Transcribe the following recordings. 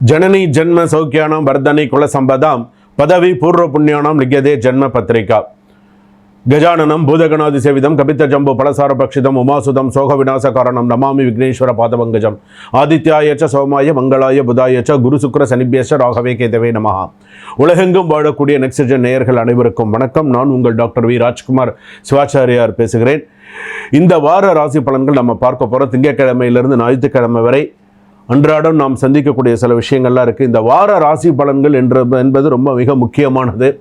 जननी जन्म सौख्यानां वर्धनी कुल संपदां पदवी पूर्व पुण्यानां लिख्यते जन्म पत्रिका गजाननं भूतगणादिसेवितं कपितजम्बो फलसारभक्षितम् उमासुतं शोकविनाशकारणं नमामि विघ्नेश्वर पादपङ्कजम् आदित्याय च सोमाय मंगलाय बुधाय च गुरु शुक्र शनिभ्यश्च राघवे केतवे நமஹ. உலகெங்கும் வாழக்கூடிய நெக்ஸ்ட்ஜென் நேயர்கள் அனைவருக்கும் வணக்கம். நான் உங்கள் டாக்டர் வி ராஜ்குமார் சிவாச்சாரியார் பேசுகிறேன். இந்த வார ராசி பலன்கள் நம்ம பார்க்க போகிறோம். திங்கட்கிழமையிலிருந்து ஞாயிற்றுக்கிழமை வரை அன்றாடம் நாம் சந்திக்கக்கூடிய சில விஷயங்கள்லாம் இருக்குது. இந்த வார ராசி பலன்கள் என்பது ரொம்ப மிக முக்கியமானது.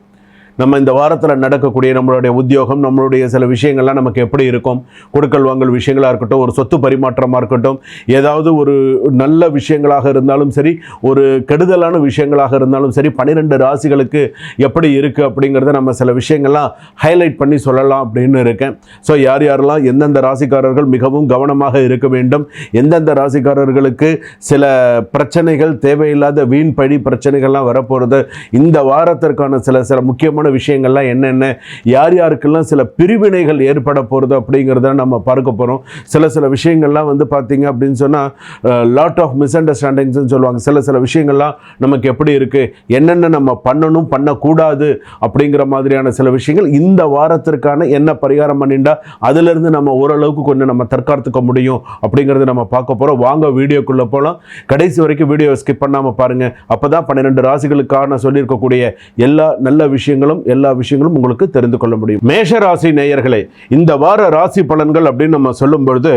நம்ம இந்த வாரத்தில் நடக்கக்கூடிய நம்மளுடைய உத்தியோகம், நம்மளுடைய சில விஷயங்கள்லாம் நமக்கு எப்படி இருக்கும், கொடுக்கல் வாங்கல் விஷயங்களாக இருக்கட்டும், ஒரு சொத்து பரிமாற்றமாக இருக்கட்டும், ஏதாவது ஒரு நல்ல விஷயங்களாக இருந்தாலும் சரி, ஒரு கெடுதலான விஷயங்களாக இருந்தாலும் சரி, 12 ராசிகளுக்கு எப்படி இருக்குது அப்படிங்கிறத நம்ம சில விஷயங்கள்லாம் ஹைலைட் பண்ணி சொல்லலாம் அப்படின்னு இருக்கேன். ஸோ யாரெல்லாம் எந்தெந்த ராசிக்காரர்கள் மிகவும் கவனமாக இருக்க வேண்டும், எந்தெந்த ராசிக்காரர்களுக்கு சில பிரச்சனைகள், தேவையில்லாத வீண் பழி பிரச்சனைகள்லாம் வரப்போகிறது, இந்த வாரத்திற்கான சில முக்கியமான விஷயங்கள்லாம் என்னென்ன, யார் யாருக்கெல்லாம் சில பிரிவினைகள் ஏற்பட போகிறது அப்படிங்கிறத நம்ம பார்க்க போகிறோம். சில விஷயங்கள்லாம் வந்து பார்த்தீங்க அப்படின்னு சொன்னால் லாட் ஆஃப் மிஸ் அண்டர்ஸ்டாண்டிங்ஸ்ன்னு சொல்லுவாங்க. சில விஷயங்கள்லாம் நமக்கு எப்படி இருக்குது, என்னென்ன நம்ம பண்ணணும் பண்ணக்கூடாது அப்படிங்கிற மாதிரியான சில விஷயங்கள் இந்த வாரத்திற்கான என்ன பரிகாரம் பண்ணிட்டா அதிலிருந்து நம்ம ஓரளவுக்கு கொஞ்சம் நம்ம தற்காத்துக்க முடியும் அப்படிங்கிறத நம்ம பார்க்க போகிறோம். வாங்க வீடியோக்குள்ளே போகலாம். கடைசி வரைக்கும் வீடியோ ஸ்கிப் பண்ணாமல் பாருங்கள். அப்போ தான் 12 ராசிகளுக்கான சொல்லியிருக்கக்கூடிய எல்லா விஷயங்களும் உங்களுக்கு தெரிந்து கொள்ள முடியும். மேஷ ராசி நேயர்களே, இந்த வார ராசி பலன்கள் அப்படின்னு நம்ம சொல்லும் பொழுது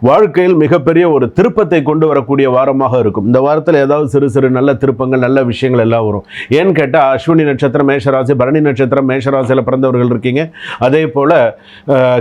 வாழ்க்கையில் மிகப்பெரிய ஒரு திருப்பத்தை கொண்டு வரக்கூடிய வாரமாக இருக்கும். இந்த வாரத்தில் ஏதாவது சிறு நல்ல திருப்பங்கள், நல்ல விஷயங்கள் எல்லாம் வரும். ஏன்னு கேட்டால் அஸ்வினி நட்சத்திரம் மேஷராசி, பரணி நட்சத்திரம் மேஷராசியில் பிறந்தவர்கள் இருக்கீங்க. அதே போல்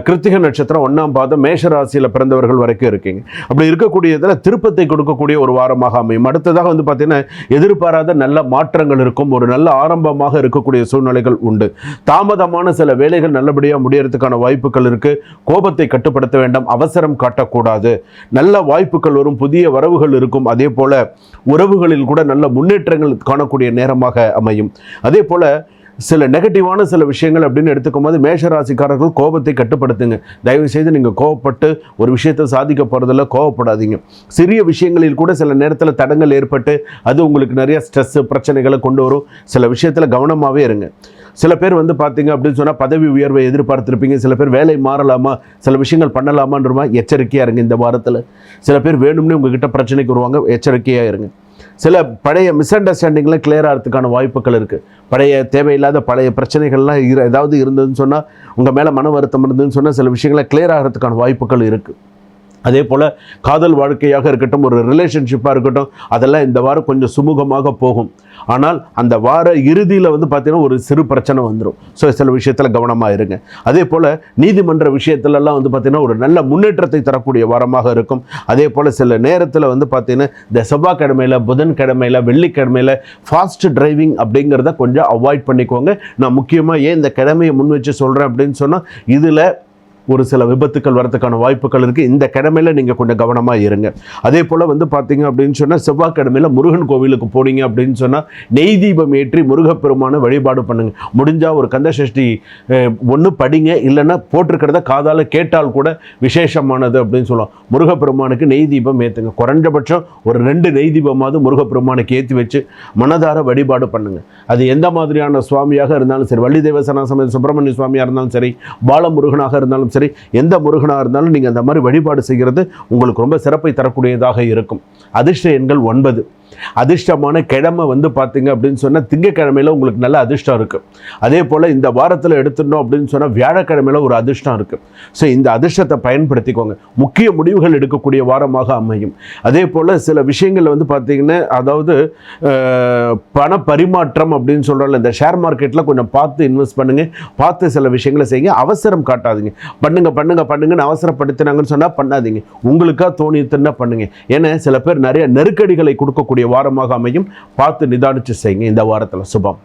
கிருத்திகை நட்சத்திரம் 1ஆம் பாதம் மேஷராசியில் பிறந்தவர்கள் வரைக்கும் இருக்கீங்க. அப்படி இருக்கக்கூடிய இதில் திருப்பத்தை கொடுக்கக்கூடிய ஒரு வாரமாக அமையும். அடுத்ததாக வந்து பார்த்தீங்கன்னா எதிர்பாராத நல்ல மாற்றங்கள் இருக்கும். ஒரு நல்ல ஆரம்பமாக இருக்கக்கூடிய சூழ்நிலைகள் உண்டு. தாமதமான சில வேலைகள் நல்லபடியாக முடியறதுக்கான வாய்ப்புகள் இருக்கு. கோபத்தை கட்டுப்படுத்த வேண்டாம், அவசரம் காட்டக்கூடாது. நல்ல வாய்ப்புகள் வரும், புதிய வரவுகள் இருக்கும். அதே போல உறவுகளில் கூட நல்ல முன்னேற்றங்கள் காணக்கூடிய நேரமாக அமையும். அதே போல சில நெகட்டிவான சில விஷயங்கள் அப்படின்னு எடுத்துக்கும் போது மேஷராசிக்காரர்கள் கோபத்தை கட்டுப்படுத்துங்க. தயவு செய்து நீங்கள் கோபப்பட்டு ஒரு விஷயத்தை சாதிக்க போகிறதில்ல, கோபப்படாதீங்க. சிறிய விஷயங்களில் கூட சில நேரத்தில் தடங்கள் ஏற்பட்டு அது உங்களுக்கு நிறைய ஸ்ட்ரெஸ் பிரச்சனைகளை கொண்டு வரும். சில விஷயத்தில் கவனமாகவே இருங்க. சில பேர் வந்து பார்த்தீங்க அப்படின்னு சொன்னால் பதவி உயர்வை எதிர்பார்த்துருப்பீங்க. சில பேர் வேலை மாறலாமா, சில விஷயங்கள் பண்ணலாமான்றமா எச்சரிக்கையாக இருங்க. இந்த வாரத்தில் சில பேர் வேணும்னே உங்ககிட்ட பிரச்சனைக்கு வருவாங்க, எச்சரிக்கையாக இருங்க. சில பழைய மிஸ் அண்டர்ஸ்டாண்டிங்லாம் கிளியர் ஆகிறதுக்கான வாய்ப்புகள் இருக்குது. தேவையில்லாத பழைய பிரச்சனைகள்லாம் ஏதாவது இருந்ததுன்னு சொன்னால், உங்கள் மேலே மன வருத்தம் இருந்ததுன்னு சொன்னால் சில விஷயங்களை கிளியர் ஆகிறதுக்கான வாய்ப்புகள் இருக்குது. அதே போல் காதல் வாழ்க்கையாக இருக்கட்டும், ஒரு ரிலேஷன்ஷிப்பாக இருக்கட்டும், அதெல்லாம் இந்த வாரம் கொஞ்சம் சுமூகமாக போகும். ஆனால் அந்த வார இறுதியில் வந்து பார்த்திங்கன்னா ஒரு சிறு பிரச்சனை வந்துடும். ஸோ சில விஷயத்தில் கவனமாக இருங்க. அதே போல் நீதிமன்ற விஷயத்துலலாம் வந்து பார்த்திங்கன்னா ஒரு நல்ல முன்னேற்றத்தை தரக்கூடிய வாரமாக இருக்கும். அதே போல் சில நேரத்தில் வந்து பார்த்திங்கன்னா இந்த செவ்வாய்க்கிழமையில், புதன்கிழமையில், வெள்ளிக்கிழமையில் ஃபாஸ்ட் டிரைவிங் அப்படிங்கிறத கொஞ்சம் அவாய்ட் பண்ணிக்கோங்க. நான் முக்கியமாக ஏன் இந்த கிழமையை முன் வச்சு சொல்கிறேன் அப்படின்னு சொன்னால், இதில் ஒரு சில விபத்துக்கள் வரதுக்கான வாய்ப்புகள் இருக்குது. இந்த கிழமையில் நீங்கள் கொஞ்சம் கவனமாக இருங்க. அதே போல் வந்து பார்த்தீங்க அப்படின்னு சொன்னால் செவ்வாய்க்கிழமையில் முருகன் கோவிலுக்கு போனீங்க அப்படின்னு சொன்னால் நெய் தீபம் ஏற்றி முருகப்பெருமான வழிபாடு பண்ணுங்கள். முடிஞ்சால் ஒரு கந்தசஷ்டி ஒன்று படிங்க, இல்லைன்னா போட்டிருக்கிறத காதால் கேட்டால் கூட விசேஷமானது அப்படின்னு சொல்லலாம். முருகப்பெருமானுக்கு நெய் தீபம் ஏற்றுங்க. குறைஞ்சபட்சம் ஒரு 2 நெய் தீபமாவது முருகப்பெருமானுக்கு ஏற்றி வச்சு மனதார வழிபாடு பண்ணுங்கள். அது எந்த மாதிரியான சுவாமியாக இருந்தாலும் சரி, வள்ளி தேவசனா சமேத சுப்பிரமணிய சுவாமியாக இருந்தாலும் சரி, பாலமுருகனாக இருந்தாலும் சரி, எந்த முருகனாக இருந்தாலும் நீங்கள் அந்த மாதிரி வழிபாடு செய்கிறது உங்களுக்கு ரொம்ப சிறப்பை தரக்கூடியதாக இருக்கும். அதிர்ஷ்ட எண்கள் 9. அதிர்ஷ்டமான கிழமை வந்து பார்த்தீங்க அப்படின்னு சொன்னால் திங்கக்கிழமையில் உங்களுக்கு நல்ல அதிர்ஷ்டம் இருக்குது. அதே போல் இந்த வாரத்தில் எடுத்துட்டோம் அப்படின்னு சொன்னால் வியாழக்கிழமையில் ஒரு அதிர்ஷ்டம் இருக்குது. ஸோ இந்த அதிர்ஷ்டத்தை பயன்படுத்திக்கோங்க. முக்கிய முடிவுகள் எடுக்கக்கூடிய வாரமாக அமையும். அதே போல் சில விஷயங்கள் வந்து பார்த்தீங்கன்னா, அதாவது பண பரிமாற்றம் அப்படின்னு சொல்கிறாங்க, இந்த ஷேர் மார்க்கெட்டில் கொஞ்சம் பார்த்து இன்வெஸ்ட் பண்ணுங்கள். பார்த்து சில விஷயங்களை செய்யுங்க. அவசரம் காட்டாதீங்க. பண்ணுங்கன்னு அவசரப்படுத்தினாங்கன்னு சொன்னால் பண்ணாதீங்க. உங்களுக்காக தோணித்துன்னா பண்ணுங்க. ஏன்னா சில பேர் நிறைய நெருக்கடிகளை கொடுக்கக்கூடிய வாரமாக அமையும். பார்த்து நிதானிச்சு செய்யுங்க. இந்த வாரத்தில் சுபம்.